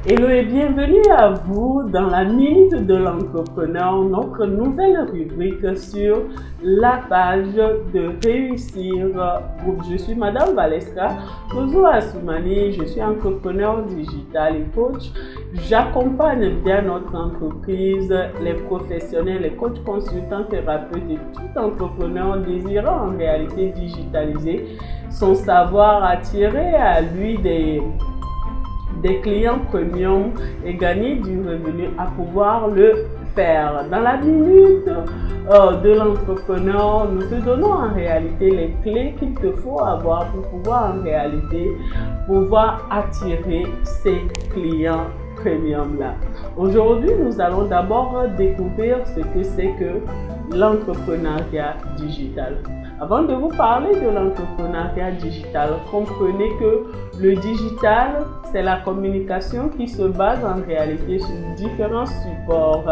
Hello et bienvenue à vous dans la Minute de l'Entrepreneur, notre nouvelle rubrique sur la page de Réussir Group. Je suis Madame Valeska Tozo Assoumani, je suis entrepreneur digital et coach. J'accompagne bien notre entreprise, les professionnels, les coachs, consultants, thérapeutes et tout entrepreneur désirant en réalité digitaliser son savoir, attirer à lui des clients premium et gagner du revenu à pouvoir le faire. Dans la minute de l'entrepreneur, nous te donnons en réalité les clés qu'il te faut avoir pour pouvoir en réalité pouvoir attirer ces clients premium là. Aujourd'hui, nous allons d'abord découvrir ce que c'est que l'entrepreneuriat digital. Avant de vous parler de l'entrepreneuriat digital, comprenez que le digital, c'est la communication qui se base en réalité sur différents supports,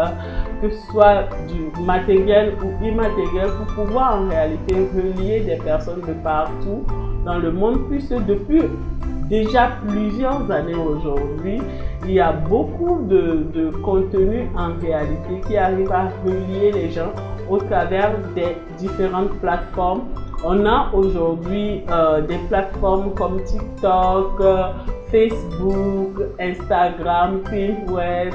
que ce soit du matériel ou immatériel, pour pouvoir en réalité relier des personnes de partout dans le monde, puisque depuis déjà plusieurs années aujourd'hui, il y a beaucoup de contenu en réalité qui arrive à relier les gens au travers des différentes plateformes. On a aujourd'hui des plateformes comme TikTok, Facebook, Instagram, Pinterest,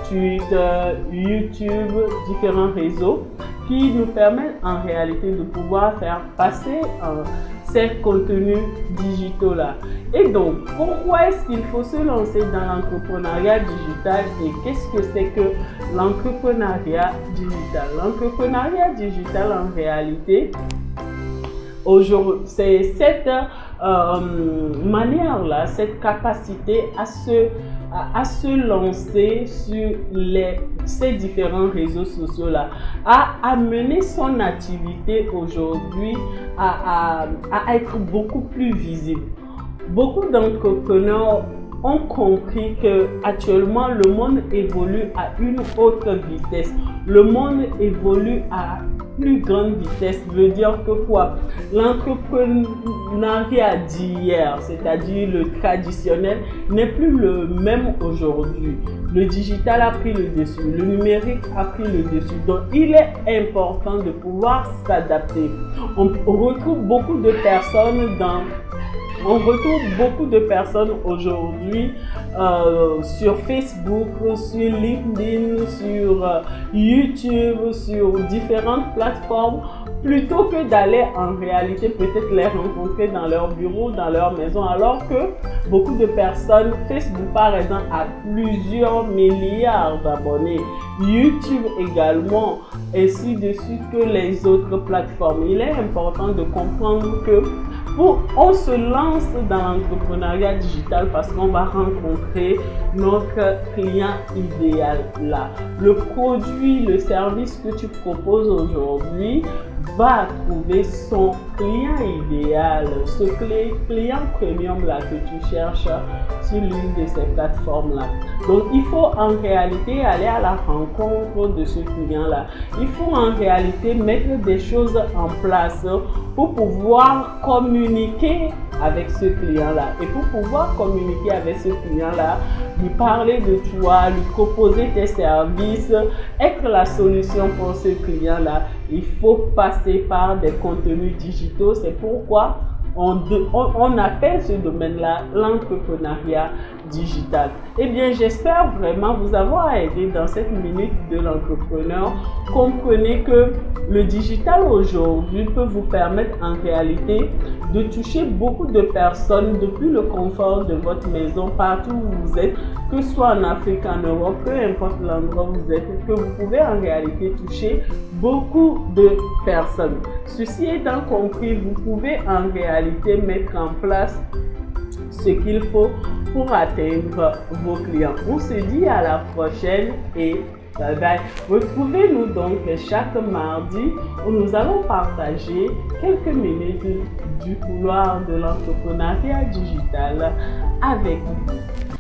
Twitter, YouTube, différents réseaux qui nous permettent en réalité de pouvoir faire passer ces contenus digitaux là. Et donc, pourquoi est-ce qu'il faut se lancer dans l'entrepreneuriat digital et qu'est-ce que c'est que l'entrepreneuriat digital? L'entrepreneuriat digital en réalité, aujourd'hui, c'est cette manière-là, cette capacité à se lancer sur ces différents réseaux sociaux-là, à amener son activité aujourd'hui à être beaucoup plus visible. Beaucoup d'entrepreneurs ont compris que actuellement le monde évolue à une haute vitesse. Le monde évolue à plus grande vitesse. Veut dire que quoi? L'entrepreneuriat d'hier, c'est-à-dire le traditionnel, n'est plus le même aujourd'hui. Le digital a pris le dessus, le numérique a pris le dessus. Donc il est important de pouvoir s'adapter. On retrouve beaucoup de personnes aujourd'hui sur Facebook, sur LinkedIn, sur YouTube, sur différentes plateformes, plutôt que d'aller en réalité peut-être les rencontrer dans leur bureau, dans leur maison, alors que beaucoup de personnes, Facebook par exemple a plusieurs milliards d'abonnés, YouTube également, ainsi de suite que les autres plateformes. Il est important de comprendre que on se lance dans l'entrepreneuriat digital parce qu'on va rencontrer notre client idéal là. Le produit, le service que tu proposes aujourd'hui va trouver son client idéal, ce client premium là que tu cherches sur l'une de ces plateformes là. Donc il faut en réalité aller à la rencontre de ce client là. Il faut en réalité mettre des choses en place pour pouvoir communiquer avec ce client là. Et pour pouvoir communiquer avec ce client là, lui parler de toi, lui proposer tes services, être la solution pour ce client là, il faut passer par des contenus digitaux. C'est pourquoi on appelle ce domaine-là l'entrepreneuriat digital. Eh bien, j'espère vraiment vous avoir aidé dans cette minute de l'entrepreneur. Comprenez que le digital aujourd'hui peut vous permettre en réalité de toucher beaucoup de personnes depuis le confort de votre maison, partout où vous êtes, que ce soit en Afrique, en Europe, peu importe l'endroit où vous êtes, que vous pouvez en réalité toucher beaucoup de personnes. Ceci étant compris, vous pouvez en réalité mettre en place ce qu'il faut pour atteindre vos clients. On se dit à la prochaine et bye bye. Retrouvez-nous donc chaque mardi où nous allons partager quelques minutes du couloir de l'entrepreneuriat digital avec vous.